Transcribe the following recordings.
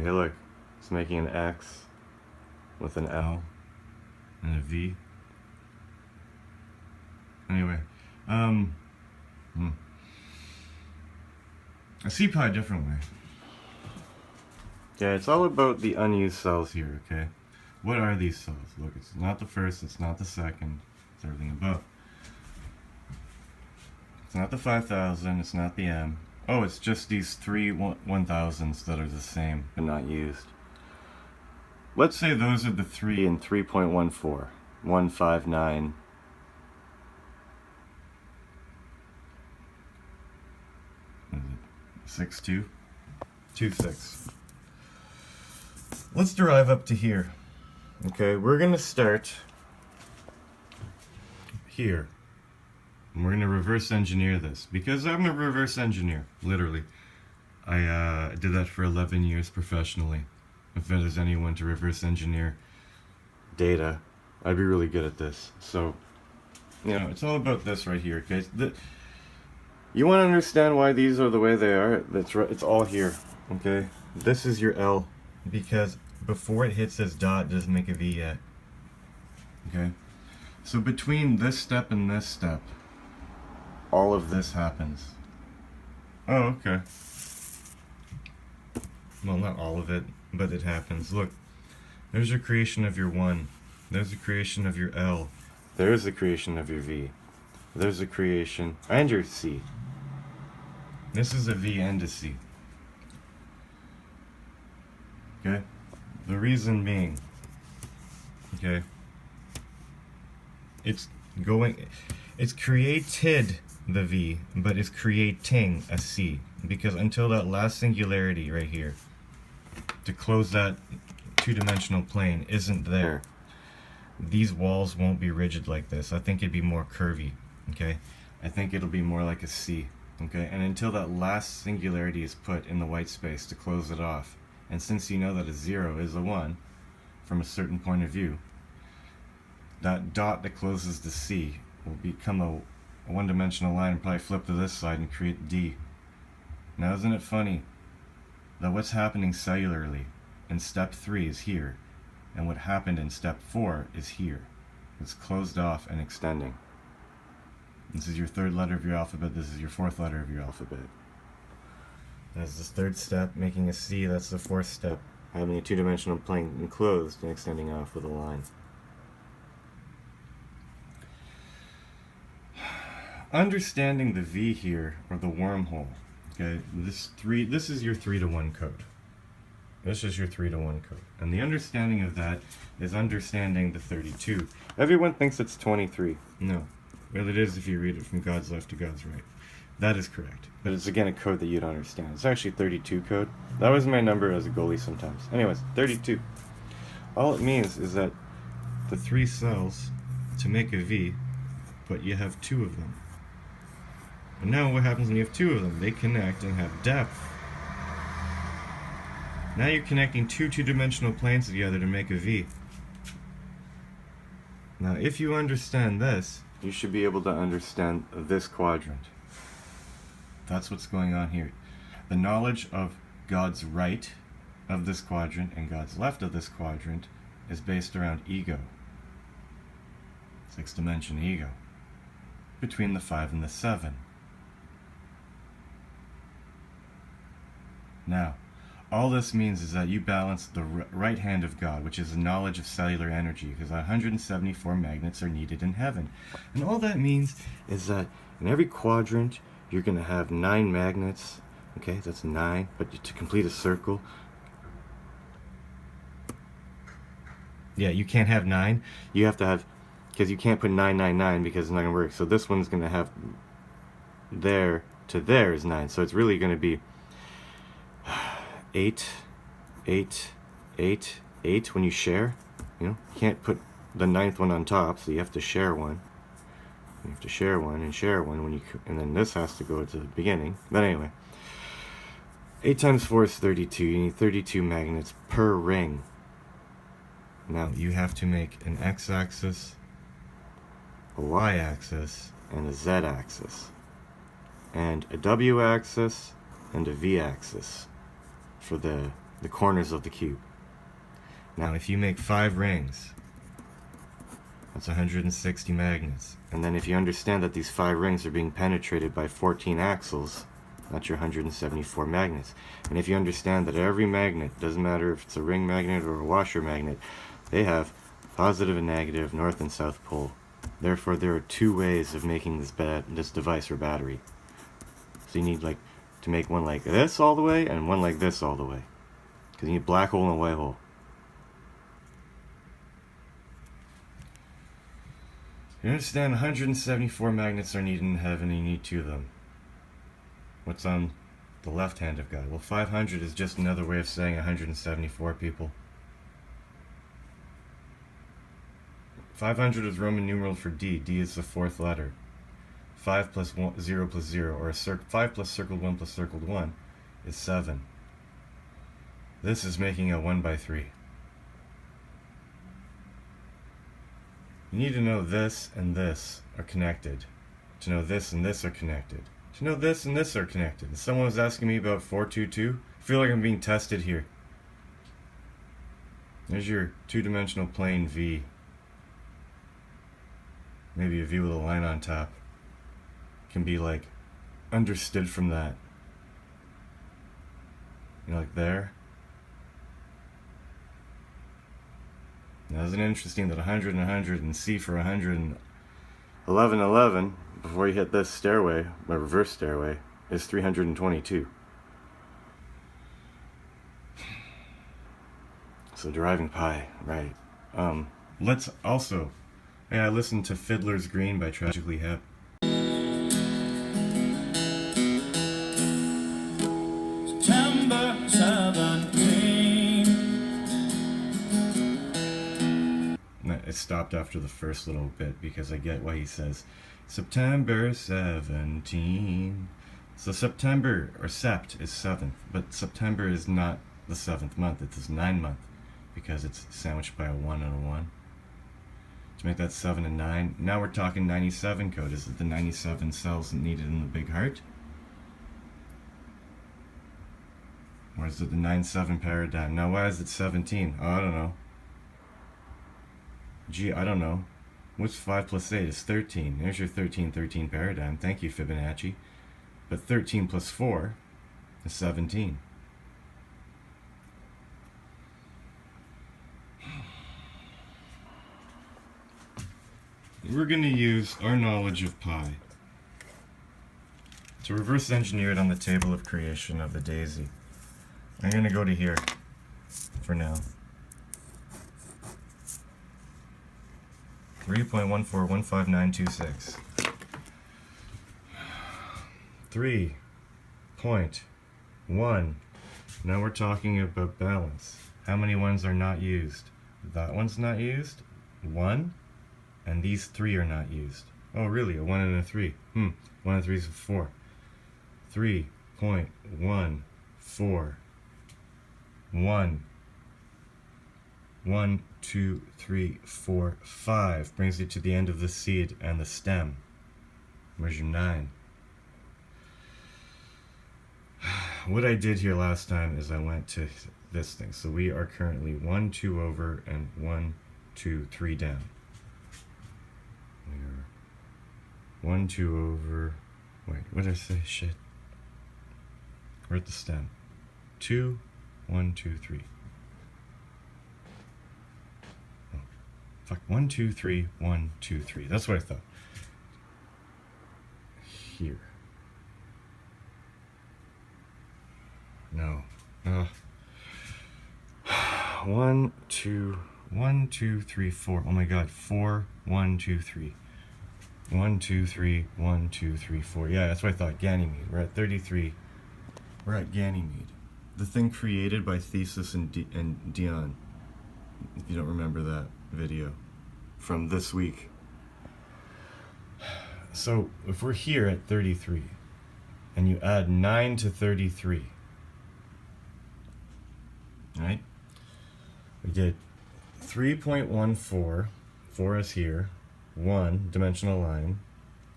Hey look, it's making an X with an L and a V. Anyway, I see pi a different way. Yeah, it's all about the unused cells here, okay? What are these cells? Look, it's not the first, it's not the second, it's everything above. It's not the 5,000, it's not the M. Oh, it's just these three 1,000s that are the same, but not used. Let's say those are the 3 in 3.14, 159. What is it? 6.2? 2.6. Let's derive up to here. Okay, we're gonna start here. And we're gonna reverse engineer this, because I'm a reverse engineer, literally. I did that for 11 years professionally. If there's anyone to reverse engineer data, I'd be really good at this. So, you know, it's all about this right here, guys. You want to understand why these are the way they are? That's right. It's all here. Okay. This is your L, because before it hits this dot, it doesn't make a V yet. Okay. So between this step and this step, all of this happens. Oh, okay. Well, not all of it, but it happens. Look, there's your creation of your 1. There's the creation of your L. There's the creation of your V. There's the creation, and your C. This is a V and a C. Okay? The reason being, okay, it's created the V, but it's creating a C. Because until that last singularity right here, to close that two-dimensional plane, isn't there, these walls won't be rigid like this. I think it'd be more curvy, okay? I think it'll be more like a C, okay? And until that last singularity is put in the white space to close it off, and since you know that a 0 is a 1 from a certain point of view, that dot that closes the C will become a one-dimensional line and probably flip to this side and create D. Now, isn't it funny that what's happening cellularly in step 3 is here, and what happened in step 4 is here? It's closed off and extending. This is your 3rd letter of your alphabet, this is your 4th letter of your alphabet. That's the 3rd step, making a C. That's the 4th step, having a two-dimensional plane enclosed and extending off with a line. Understanding the V here, or the wormhole, okay, this is your 3-to-1 code. This is your 3-to-1 code. And the understanding of that is understanding the 32. Everyone thinks it's 23. No. Well, it is if you read it from God's left to God's right. That is correct. But it's again a code that you don't understand. It's actually 32 code. That was my number as a goalie sometimes. Anyways, 32. All it means is that the 3 cells to make a V, but you have 2 of them. And now what happens when you have 2 of them? They connect and have depth. Now you're connecting 2 two-dimensional planes together to make a V. Now if you understand this, you should be able to understand this quadrant. That's what's going on here. The knowledge of God's right of this quadrant and God's left of this quadrant is based around ego. 6th dimension ego. Between the 5 and the 7. Now, all this means is that you balance the right hand of God, which is the knowledge of cellular energy, because 174 magnets are needed in heaven. And all that means is that in every quadrant, you're going to have 9 magnets. Okay, that's 9, but to complete a circle, yeah, you can't have 9. You have to have, because you can't put 999 because it's not going to work. So this one's going to have there to there is 9. So it's really going to be 8, 8, 8, 8 when you share. You know, you can't put the 9th one on top, so you have to share one. You have to share one and share one when you, and then this has to go to the beginning. But anyway, 8 times 4 is 32. You need 32 magnets per ring. Now you have to make an x-axis, a y-axis, and a z-axis, and a w-axis and a v-axis for the the corners of the cube. Now if you make 5 rings, that's 160 magnets. And then if you understand that these 5 rings are being penetrated by 14 axles, that's your 174 magnets. And if you understand that every magnet, doesn't matter if it's a ring magnet or a washer magnet, they have positive and negative north and south pole. Therefore, there are 2 ways of making this device or battery. So you need to make one like this all the way and one like this all the way. Because you need black hole and white hole. You understand 174 magnets are needed in heaven, and you need 2 of them. What's on the left hand of God? Well, 500 is just another way of saying 174 people. 500 is Roman numeral for D. D is the 4th letter. 5 plus 0 plus 0, or 5 plus circled 1 plus circled 1 is 7. This is making a 1 by 3. You need to know this and this are connected. To know this and this are connected. To know this and this are connected. And someone was asking me about 422. I feel like I'm being tested here. There's your 2-dimensional plane V. Maybe a V with a line on top. Can be understood from that. You know, like there. Now, isn't it interesting that 100 and 100 and C for 100 and 11, 11, before you hit this stairway, my reverse stairway, is 322. So deriving pi, right. Let's also, I listened to Fiddler's Green by Tragically Hip. September 17. It stopped after the first little bit because I get why he says September 17. So September, or Sept, is 7th, but September is not the 7th month, it's his 9th month because it's sandwiched by a 1 and a 1. To make that 7 and 9, now we're talking 97 code. Is it the 97 cells needed in the big heart? Or is it the 9-7 paradigm? Now why is it 17? Oh, I don't know. Gee, I don't know. What's 5 plus 8 is 13. There's your 13-13 paradigm. Thank you, Fibonacci. But 13 plus 4 is 17. We're going to use our knowledge of pi to reverse engineer it on the table of creation of the daisy. I'm going to go to here for now. 3.1415926. 3.1. Now we're talking about balance. How many ones are not used? That one's not used. 1. And these 3 are not used. Oh, really? A 1 and a 3. 1 and 3 is a 4. 3.14. 1. 1, 2, 3, 4, 5 brings you to the end of the seed and the stem. Where's your 9? What I did here last time is I went to this thing. So we are currently 1, 2 over and 1, 2, 3 down. We are 1, 2 over. Wait, what did I say? Shit. We're at the stem. 2, 1, 2, 3. 1, 2, 3, 1, 2, 3. That's what I thought. Here. No. 1, 2, 1, 2, 3, 4. Oh my god. 4, 1, 2, 3. 1, 2, 3, 1, 2, 3, 4. Yeah, that's what I thought. Ganymede. We're at 33. We're at Ganymede. The thing created by Thesis and Dion. If you don't remember that video from this week. So if we're here at 33 and you add 9 to 33, right, we get 3.14, 4 is here, 1 dimensional line,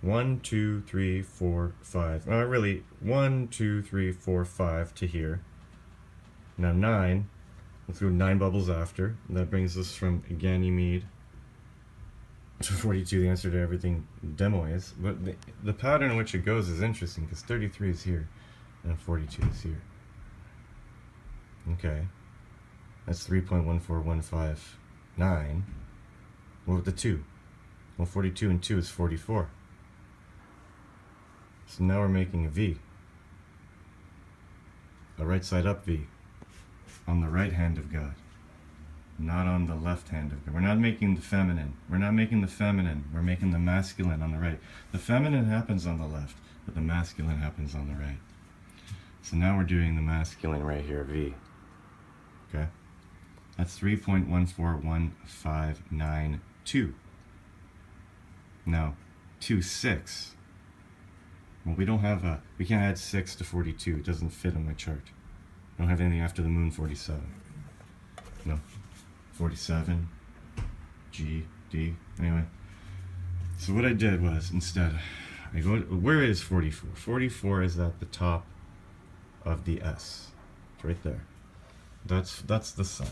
1, 2, 3, 4, 5, really 1, 2, 3, 4, 5 to here, Now 9, we'll throw 9 bubbles after. That brings us from Ganymede to 42, the answer to everything demo is. But the pattern in which it goes is interesting, because 33 is here, and 42 is here. Okay. That's 3.14159. What with the 2? Well, 42 and 2 is 44. So now we're making a V. A right side up V. On the right hand of God. Not on the left hand of God. We're not making the feminine. We're not making the feminine. We're making the masculine on the right. The feminine happens on the left, but the masculine happens on the right. So now we're doing the masculine right here, V. Okay? That's 3.14152. Now, 2, 6. Well, we can't add 6 to 42. It doesn't fit on my chart. I don't have anything after the moon 47. No. 47, G, D. Anyway. So what I did was, instead, I go, where is 44? 44 is at the top of the S. It's right there. That's the sun.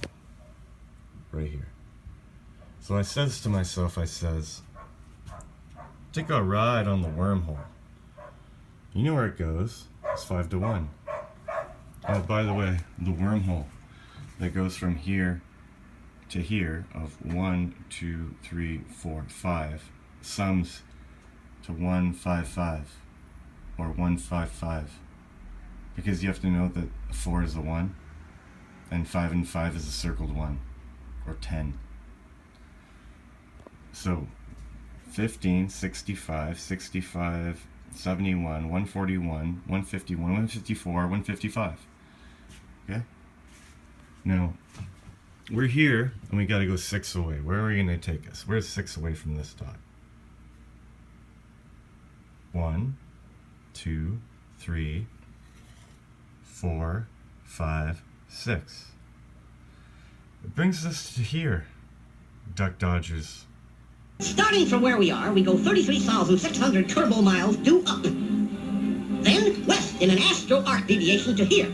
Right here. So I says to myself, take a ride on the wormhole. You know where it goes. It's 5 to 1. Oh, by the way, the wormhole that goes from here to here of 1, 2, 3, 4, 5 sums to 155 or 155, because you have to know that 4 is a 1 and 5 and 5 is a circled 1, or 10. So 15, 65, 65, 71, 141, 151, 154, 155. Okay? Now, we're here, and we got to go 6 away. Where are we going to take us? Where's 6 away from this dot? 1, 2, 3, 4, 5, 6. It brings us to here, Duck Dodgers. Starting from where we are, we go 33,600 turbo miles due up. Then west in an astro-arc deviation to here.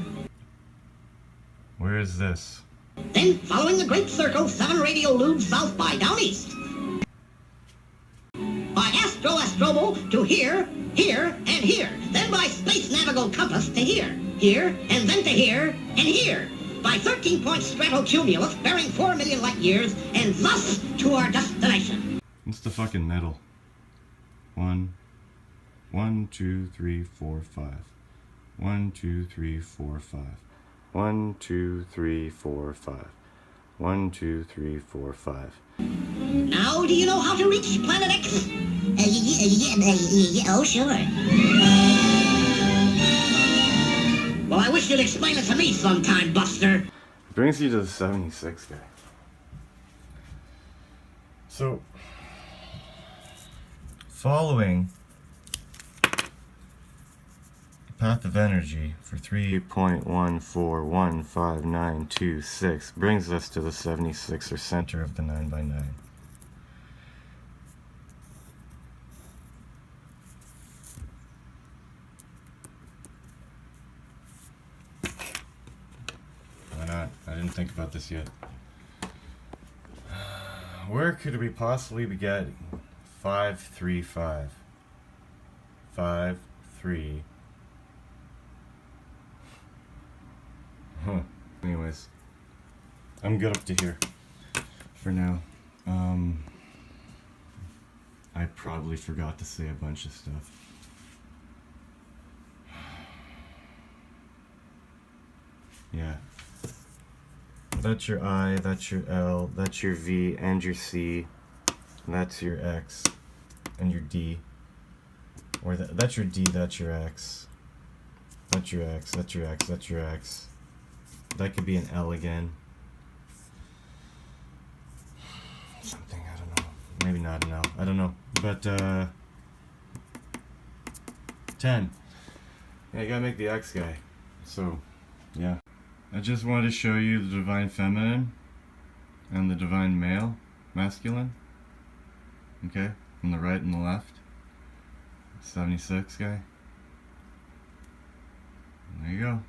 Where is this? Then, following the Great Circle, 7 radio loops south by down east. By Astrobo to here, here, and here. Then by Space Navigal Compass to here, here, and then to here, and here. By 13-point stratocumulus bearing 4 million light years, and thus to our destination. What's the fucking middle? 1, 2, 3, 4, 5. 1, 2, 3, 4, 5. 1, 2, 3, 4, 5. 1, 2, 3, 4, 5. Now, do you know how to reach Planet X? Oh, sure. Well, I wish you'd explain it to me sometime, Buster. It brings you to the 76 guy. So, following the path of energy for 3.1415926 brings us to the 76, or center of the 9 by 9. Why not? I didn't think about this yet. Where could we possibly be getting 535? 5, 3. Anyways, I'm good up to here for now. I probably forgot to say a bunch of stuff. Yeah. That's your I, that's your L, that's your V, and your C. That's your X, and your D. Or that's your D, that's your X. That's your X, that's your X, that's your X. That could be an L again. Something, I don't know. Maybe not an L, I don't know. But, 10. Yeah, you gotta make the X guy. So, yeah. I just wanted to show you the divine feminine and the divine male, masculine. Okay, on the right and the left. 76 guy. There you go.